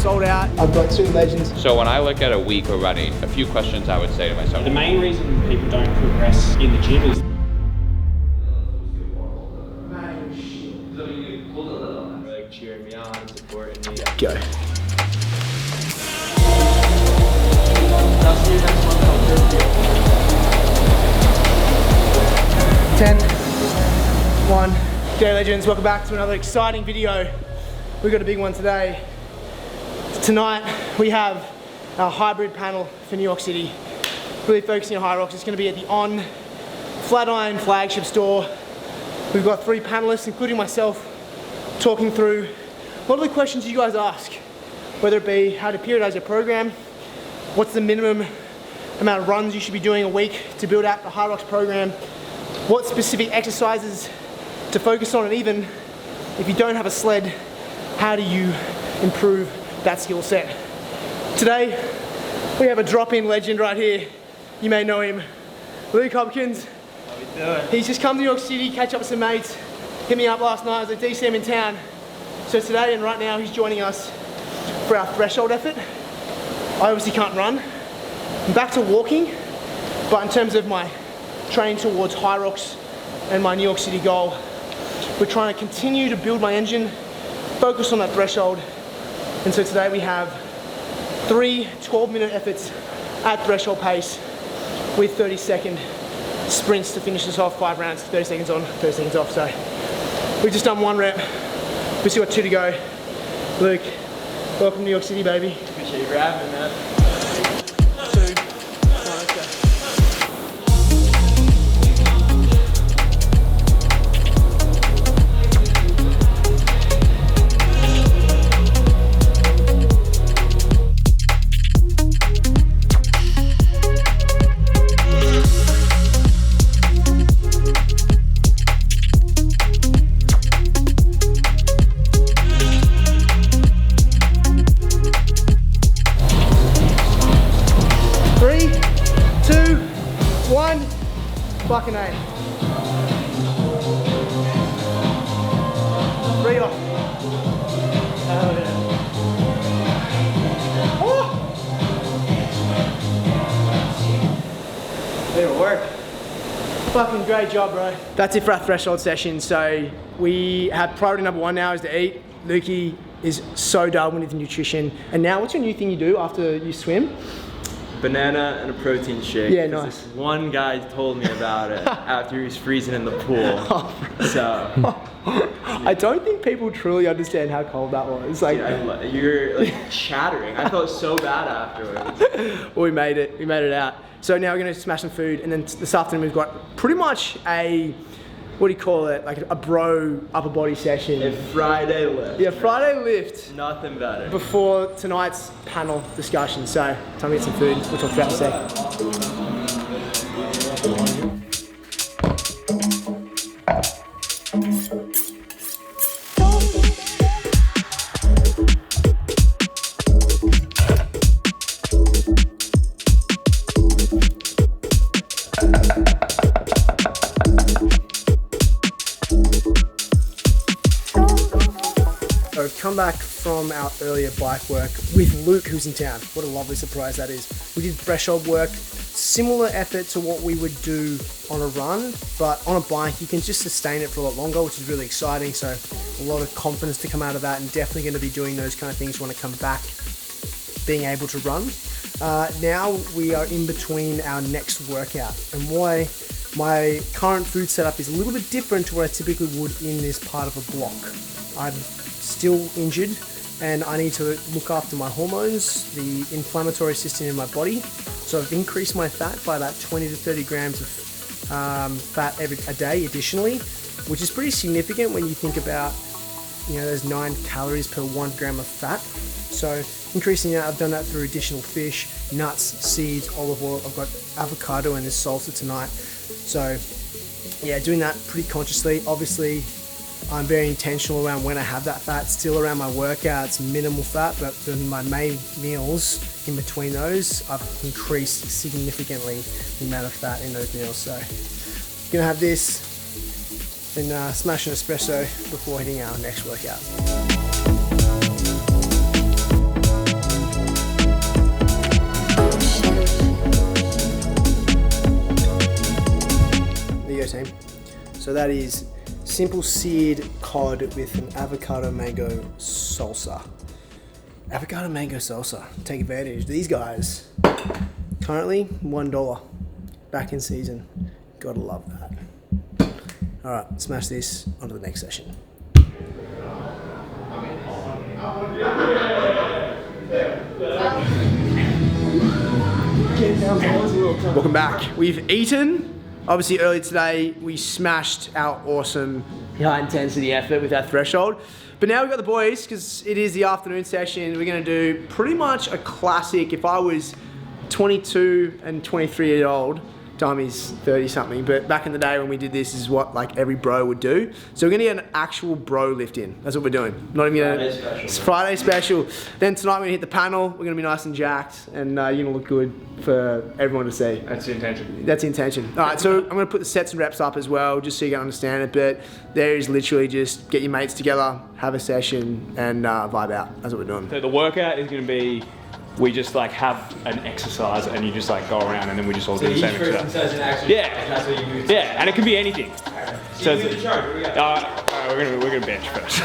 sold out. I've got 2 legends. So when I look at a week of running, a few questions I would say to myself. The main reason people don't progress in the gym is like cheering me on, supporting me. Go. That's your next one. 10, 1. G'day legends, welcome back to another exciting video. We've got a big one today. Tonight we have our hybrid panel for New York City. Really focusing on Hyrox. It's going to be at the On Flatiron flagship store. We've got 3 panelists, including myself, talking through a lot of the questions you guys ask. Whether it be how to periodize your program, what's the minimum amount of runs you should be doing a week to build out the Hyrox program, what specific exercises to focus on, and even if you don't have a sled, how do you improve that skill set. Today, we have a drop-in legend right here. You may know him, Luke Hopkins. How we doing? He's just come to New York City, catch up with some mates, hit me up last night, I was at DCM in town. So today and right now, he's joining us for our threshold effort. I obviously can't run. I'm back to walking, but in terms of my training towards Hyrox and my New York City goal, we're trying to continue to build my engine, focus on that threshold. And so today we have 3 12-minute efforts at threshold pace with 30-second sprints to finish us off, 5 rounds, 30 seconds on, 30 seconds off. So we've just done 1 rep, we've still got 2 to go. Luke, welcome to New York City, baby. Appreciate you grabbing me, man. 2, 1, let's go. Fucking A. 3 off. Oh yeah. Oh! It'll work. Fucking great job, bro. That's it for our threshold session. So we have priority number 1 now is to eat. Lukey is so done with nutrition. And now what's your new thing you do after you swim? Banana and a protein shake. Yeah, nice. This one guy told me about it after he was freezing in the pool. So I don't think people truly understand how cold that was. Like, dude, you're like chattering. I felt so bad afterwards. Well, we made it out. So now we're gonna smash some food, and then this afternoon we've got pretty much a, what do you call it? Like a bro upper body session. A Friday lift. Yeah, Friday lift. Nothing better. Before tonight's panel discussion. So, time to get some food. We'll talk about it in a sec. So we've come back from our earlier bike work with Luke, who's in town. What a lovely surprise that is. We did threshold work, similar effort to what we would do on a run, but on a bike you can just sustain it for a lot longer, which is really exciting. So a lot of confidence to come out of that, and definitely going to be doing those kind of things when I come back, being able to run. Now we are in between our next workout, and why my current food setup is a little bit different to what I typically would in this part of a block. I'm still injured and I need to look after my hormones, the inflammatory system in my body. So I've increased my fat by about 20 to 30 grams of fat a day additionally, which is pretty significant when you think about, you know, there's 9 calories per 1 gram of fat. So increasing that, I've done that through additional fish, nuts, seeds, olive oil. I've got avocado and this salsa tonight. So yeah, doing that pretty consciously. Obviously, I'm very intentional around when I have that fat. Still around my workouts, minimal fat, but for my main meals in between those, I've increased significantly the amount of fat in those meals. So gonna have this, then smash an espresso before hitting our next workout. team. So that is simple seared cod with an avocado mango salsa. Avocado mango salsa. Take advantage. These guys, currently $1. Back in season. Gotta love that. Alright, smash this onto the next session. Welcome back. We've eaten. Obviously earlier today we smashed our awesome high intensity effort with our threshold. But now we've got the boys, because it is the afternoon session. We're going to do pretty much a classic. If I was 22 and 23 years old, Tommy's 30 something, but back in the day when we did this is what like every bro would do. So we're gonna get an actual bro lift in. That's what we're doing. Not even gonna, it's Friday special. Then tonight we're gonna hit the panel. We're gonna be nice and jacked, and you're gonna look good for everyone to see. That's the intention. That's the intention. All right, so I'm gonna put the sets and reps up as well, just so you can understand it. But there is literally just get your mates together, have a session, and vibe out. That's what we're doing. So the workout is gonna be, we just like have an exercise and you just like go around and then we just all do the same exercise. Yeah, and it can be anything. So you in charge. We're gonna bench first.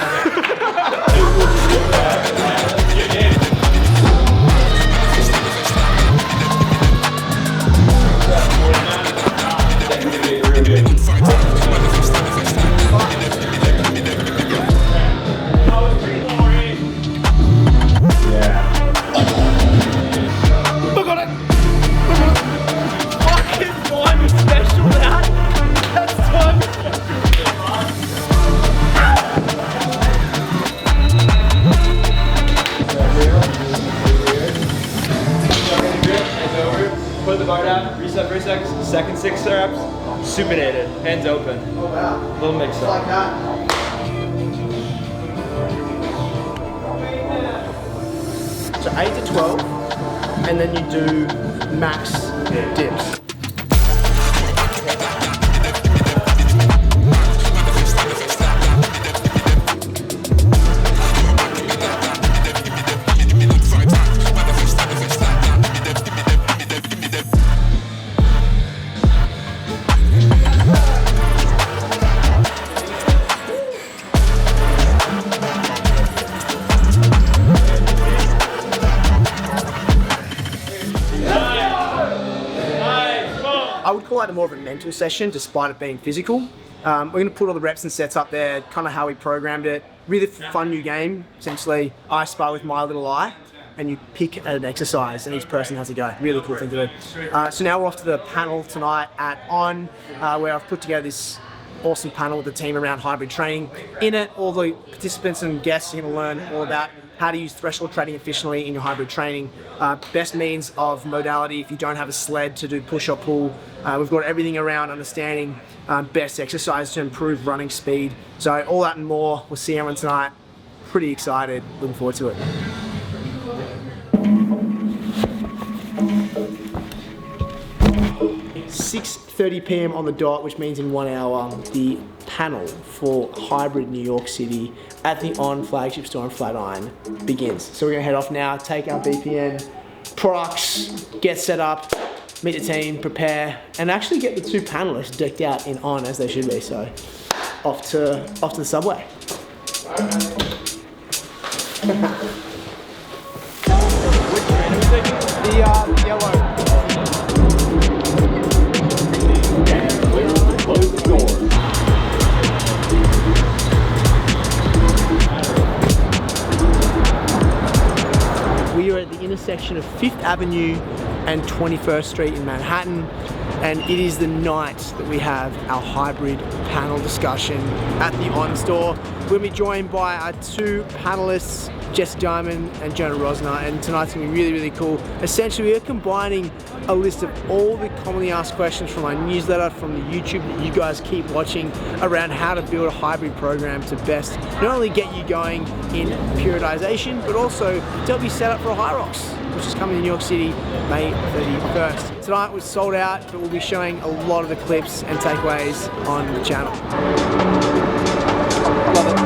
Put the bar down, reset for a second, second 6 stirrups, supinated, hands open. Oh wow. Little mix up. Like that. So 8 to 12, and then you do max dips. I would call it more of a mental session, despite it being physical. We're going to put all the reps and sets up there, kind of how we programmed it. Really fun new game. Essentially, I spar with my little eye, and you pick an exercise, and each person has a go. Really cool thing to do. So now we're off to the panel tonight at On, where I've put together this awesome panel with the team around hybrid training. In it, all the participants and guests are going to learn all about how to use threshold training efficiently in your hybrid training, best means of modality if you don't have a sled to do push or pull. We've got everything around understanding best exercise to improve running speed. So all that and more, we'll see everyone tonight. Pretty excited, looking forward to it. .30 p.m. on the dot, which means in 1 hour, the panel for Hybrid New York City at the On flagship store in Flatiron begins. So we're gonna head off now, take our BPN products, get set up, meet the team, prepare, and actually get the 2 panelists decked out in On as they should be. So off to the subway. The yellow. We are at the intersection of 5th Avenue and 21st Street in Manhattan, and it is the night that we have our hybrid panel discussion at the On store. We'll be joined by our 2 panelists, Jesse Diamond and Jonah Rosner, and tonight's gonna be really, really cool. Essentially, we're combining a list of all the commonly asked questions from our newsletter, from the YouTube that you guys keep watching, around how to build a hybrid program to best not only get you going in periodization, but also to help you set up for a Hyrox, which is coming to New York City May 31st. Tonight was sold out, but we'll be showing a lot of the clips and takeaways on the channel. Love it.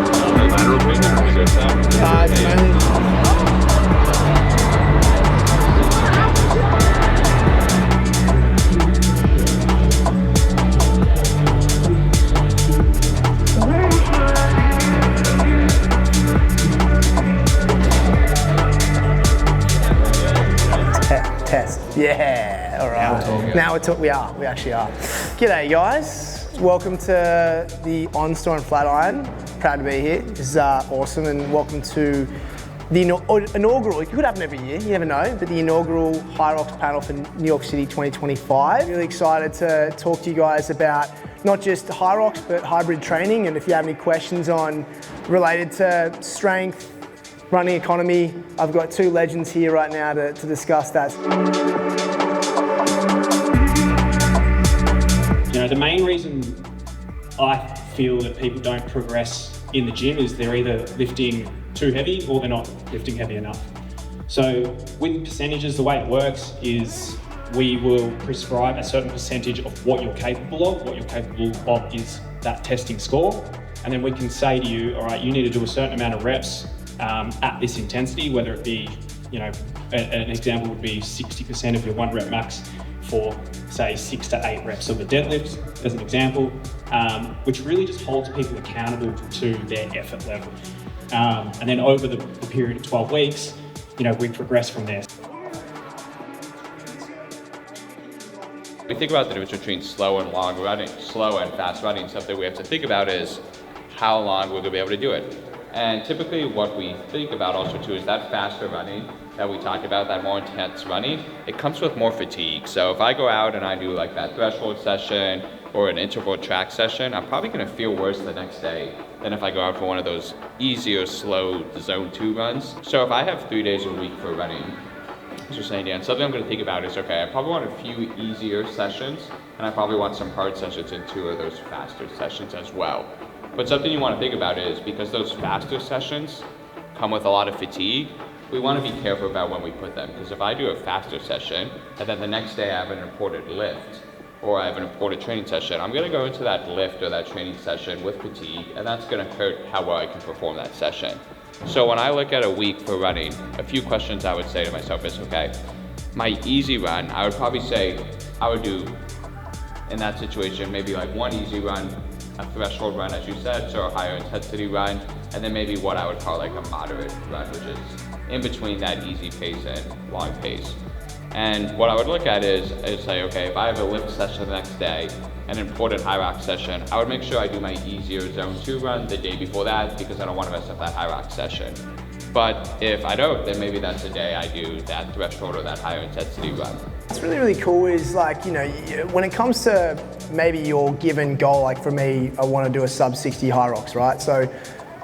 Yeah, all right. Now we're talking. We actually are. G'day, guys. Welcome to the On-Store in Flatiron. Proud to be here. This is awesome, and welcome to the inaugural. It could happen every year, you never know, but the inaugural Hyrox panel for New York City 2025. Really excited to talk to you guys about not just Hyrox, but hybrid training, and if you have any questions related to strength, running economy, I've got two legends here right now to discuss that. You know, the main reason I feel that people don't progress in the gym is they're either lifting too heavy or they're not lifting heavy enough. So with percentages, the way it works is we will prescribe a certain percentage of what you're capable of. What you're capable of is that testing score. And then we can say to you, all right, you need to do a certain amount of reps at this intensity, whether it be, you know, an example would be 60% of your 1 rep max for, say, 6 to 8 reps of a deadlift, as an example, which really just holds people accountable to their effort level. And then over the period of 12 weeks, you know, we progress from there. We think about the difference between slow and long running, slow and fast running. Something we have to think about is how long we're going to be able to do it. And typically what we think about also too is that faster running that we talked about, that more intense running, it comes with more fatigue. So if I go out and I do like that threshold session or an interval track session, I'm probably going to feel worse the next day than if I go out for one of those easier, slow zone 2 runs. So if I have 3 days a week for running, as you're saying, Dan, something I'm going to think about is, okay, I probably want a few easier sessions, and I probably want some hard sessions in 2 of those faster sessions as well. But something you want to think about is, because those faster sessions come with a lot of fatigue, we want to be careful about when we put them. Because if I do a faster session, and then the next day I have an important lift, or I have an important training session, I'm going to go into that lift or that training session with fatigue, and that's going to hurt how well I can perform that session. So when I look at a week for running, a few questions I would say to myself is, okay, my easy run, I would probably say I would do, in that situation, maybe like 1 easy run, a threshold run, as you said, so a higher intensity run, and then maybe what I would call like a moderate run, which is in between that easy pace and long pace. And what I would look at is say, okay, if I have a lift session the next day, an important Hyrox session, I would make sure I do my easier zone 2 run the day before that, because I don't want to mess up that Hyrox session. But if I don't, then maybe that's the day I do that threshold or that higher intensity run. What's really, really cool is, like, you know, when it comes to maybe your given goal, like for me, I want to do a sub 60 Hyrox, right? So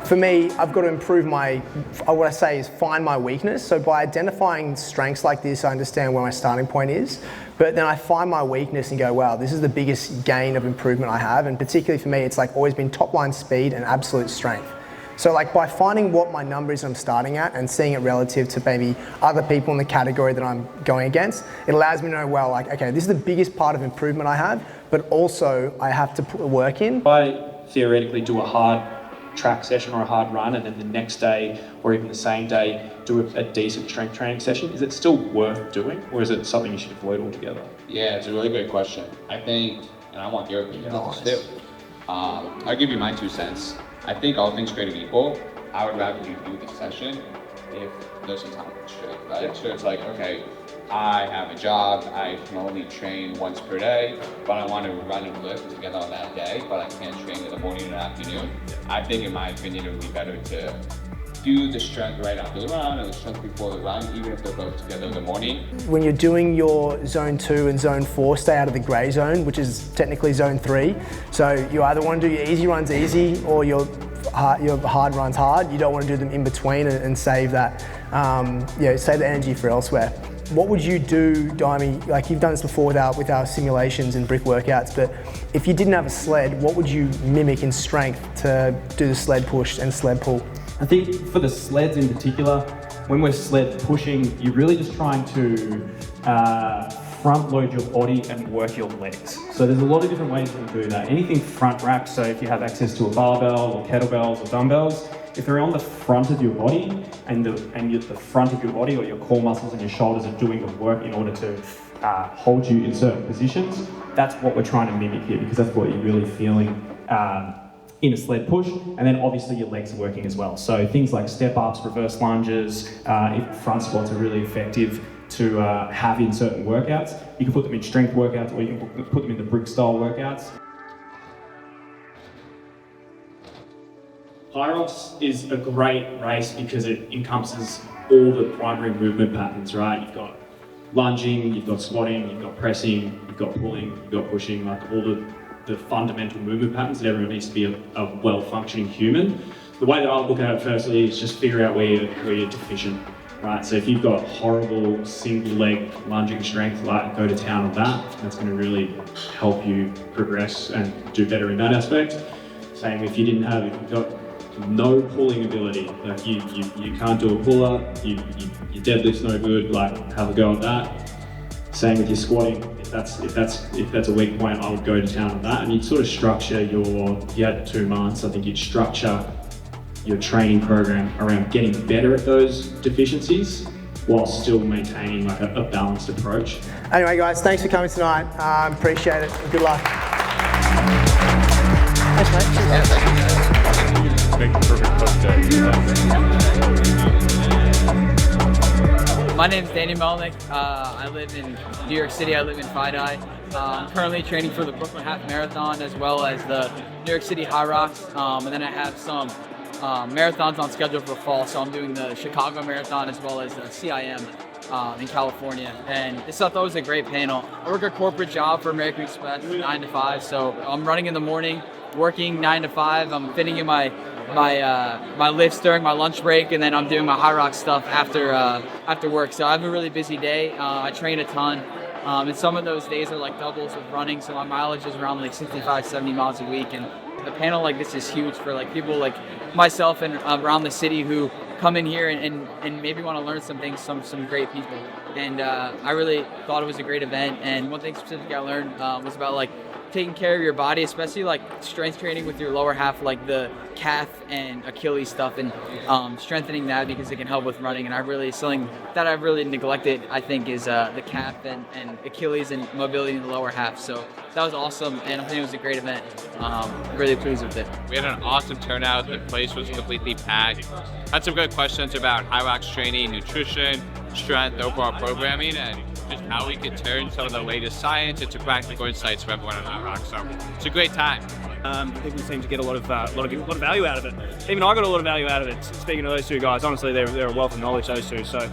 for me, I've got to improve what I say is find my weakness. So by identifying strengths like this, I understand where my starting point is, but then I find my weakness and go, wow, this is the biggest gain of improvement I have. And particularly for me, it's like always been top line speed and absolute strength. So like by finding what my number is I'm starting at and seeing it relative to maybe other people in the category that I'm going against, it allows me to know, well, like, okay, this is the biggest part of improvement I have, but also I have to put the work in. If I theoretically do a hard track session or a hard run, and then the next day or even the same day do a decent strength training session, is it still worth doing, or is it something you should avoid altogether? Yeah, it's a really great question. I think, and I want your opinion on this too. I'll give you my 2 cents. I think all things created equal, I would rather you do the session if there's a time constraint, right? So it's like, okay, I have a job, I can only train once per day, but I want to run and lift together on that day, but I can't train in the morning and afternoon. I think, in my opinion, it would be better to do the strength right after the run or the strength before the run, even if they're both together in the morning. When you're doing your zone 2 and zone 4, stay out of the grey zone, which is technically zone 3. So you either want to do your easy runs easy or your hard runs hard. You don't want to do them in between and save that, save the energy for elsewhere. What would you do, Dimey, like you've done this before with our simulations and brick workouts, but if you didn't have a sled, what would you mimic in strength to do the sled push and sled pull? I think for the sleds in particular, when we're sled pushing, you're really just trying to front load your body and work your legs. So there's a lot of different ways you can do that. Anything front racked, so if you have access to a barbell or kettlebells or dumbbells, if they're on the front of your body and the front of your body or your core muscles and your shoulders are doing the work in order to hold you in certain positions, that's what we're trying to mimic here, because that's what you're really feeling in a sled push. And then obviously your legs are working as well. So things like step ups, reverse lunges, front squats are really effective to have in certain workouts. You can put them in strength workouts, or you can put them in the brick style workouts. Hyrox is a great race because it encompasses all the primary movement patterns, right? You've got lunging, you've got squatting, you've got pressing, you've got pulling, you've got pushing, like all the fundamental movement patterns that everyone needs to be a well-functioning human. The way that I look at it firstly is just figure out where you're deficient, right? So if you've got horrible single leg lunging strength, like go to town on that. That's going to really help you progress and do better in that aspect. Same if you've got no pulling ability, like you can't do a pull-up, your deadlift's no good, like have a go at that. Same with your squatting. If that's a weak point, I would go to town on that. And you'd sort of structure if you had 2 months, I think you'd structure your training program around getting better at those deficiencies while still maintaining like a balanced approach. Anyway guys, thanks for coming tonight. Appreciate it. Good luck. Thanks mate. Yeah, thank you guys. My name is Danny Melnick. I live in New York City. I live in Fidei. I'm currently training for the Brooklyn Half Marathon as well as the New York City Hyrox. And then I have some marathons on schedule for fall. So I'm doing the Chicago Marathon as well as the CIM in California. And this I thought was a great panel. I work a corporate job for American Express 9 to 5. So I'm running in the morning, working 9 to 5. I'm fitting in my lifts during my lunch break, and then I'm doing my Hyrox stuff after work. So I have a really busy day. I train a ton, and some of those days are like doubles with running. So my mileage is around like 65, 70 miles a week. And a panel like this is huge for like people like myself and around the city who come in here and maybe want to learn some things, some great people. And I really thought it was a great event. And one thing specifically I learned was about like taking care of your body, especially like strength training with your lower half, like the calf and Achilles stuff, and strengthening that because it can help with running. And something that I've really neglected, I think, is the calf and Achilles and mobility in the lower half. So that was awesome, and I think it was a great event. Really pleased with it. We had an awesome turnout. The place was completely packed. Had some good questions about Hyrox training, nutrition, strength, overall programming, and just how we could turn some of the latest science into practical insights for everyone on Hyrox. So it's a great time. People seem to get a lot of value out of it. Even I got a lot of value out of it. Speaking of those two guys, honestly, they're a wealth of knowledge, those two. So,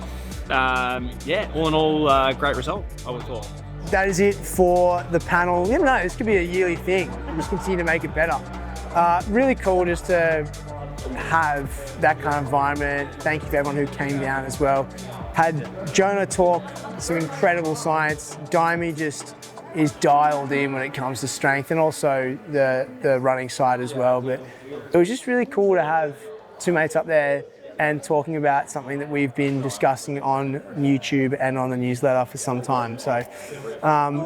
yeah, all in all, great result, I would thought. That is it for the panel. You never know, this could be a yearly thing. We'll just continue to make it better. Really cool just to have that kind of environment. Thank you for everyone who came down as well. Had Jonah talk some incredible science. Dimey just is dialed in when it comes to strength, and also the running side as well. But it was just really cool to have two mates up there and talking about something that we've been discussing on YouTube and on the newsletter for some time. So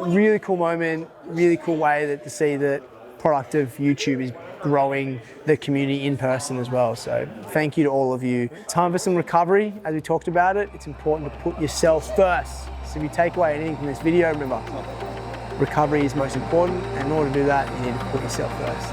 really cool moment, really cool way to see that product of YouTube is growing the community in person as well. So thank you to all of you. Time for some recovery. As we talked about it, it's important to put yourself first. So if you take away anything from this video, remember, recovery is most important, and in order to do that, you need to put yourself first.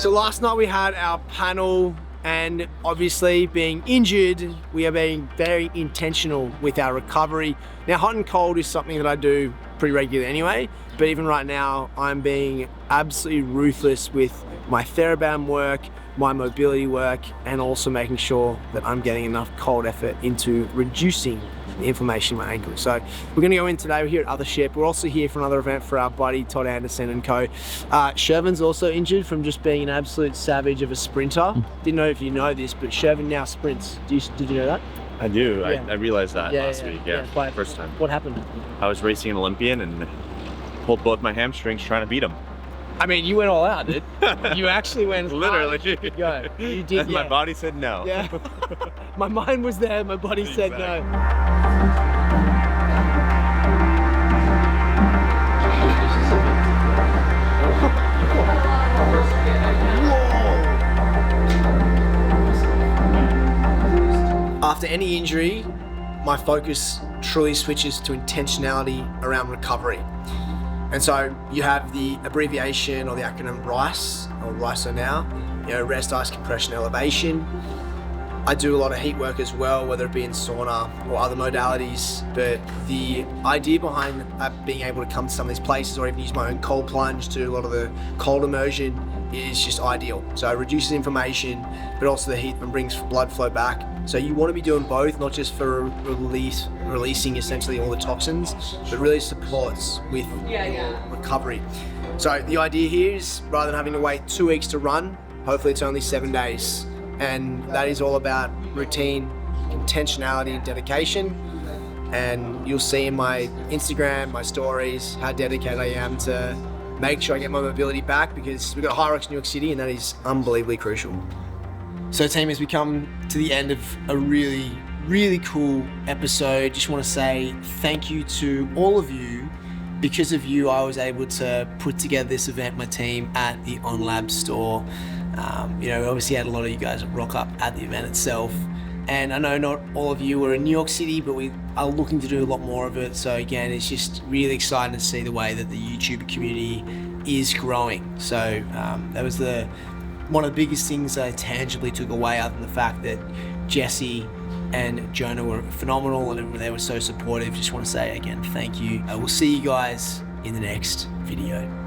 So last night we had our panel, and obviously being injured, we are being very intentional with our recovery. Now, hot and cold is something that I do pretty regularly anyway, but even right now, I'm being absolutely ruthless with my TheraBand work, my mobility work, and also making sure that I'm getting enough cold effort into reducing the inflammation in my ankle. So we're gonna go in today. We're here at Othership. We're also here for another event for our buddy Todd Anderson and co. Shervin's also injured from just being an absolute savage of a sprinter. Didn't know if you know this, but Shervin now sprints. Did you know that? I do. Yeah. I realized that last week. Yeah, first time. What happened? I was racing an Olympian and pulled both my hamstrings trying to beat him. I mean, you went all out, dude. You actually went literally. Go. You did. And my body said no. Yeah. My mind was there. My body said no. After any injury, my focus truly switches to intentionality around recovery. And so you have the abbreviation or the acronym RICE, or RICE now, rest, ice, compression, elevation. I do a lot of heat work as well, whether it be in sauna or other modalities, but the idea behind being able to come to some of these places or even use my own cold plunge to a lot of the cold immersion is just ideal. So it reduces inflammation, but also the heat and brings blood flow back. So you want to be doing both, not just for releasing essentially all the toxins, but really supports with recovery. So the idea here is, rather than having to wait 2 weeks to run, hopefully it's only 7 days. And that is all about routine, intentionality, and dedication. And you'll see in my Instagram, my stories, how dedicated I am to make sure I get my mobility back, because we've got Hyrox New York City, and that is unbelievably crucial. So team, as we come to the end of a really, really cool episode, just want to say thank you to all of you. Because of you, I was able to put together this event, my team, at the OnLab store. We obviously had a lot of you guys rock up at the event itself. And I know not all of you were in New York City, but we are looking to do a lot more of it. So again, it's just really exciting to see the way that the YouTube community is growing. So that was one of the biggest things I tangibly took away, other than the fact that Jesse and Jonah were phenomenal and they were so supportive. Just want to say again, thank you. We'll see you guys in the next video.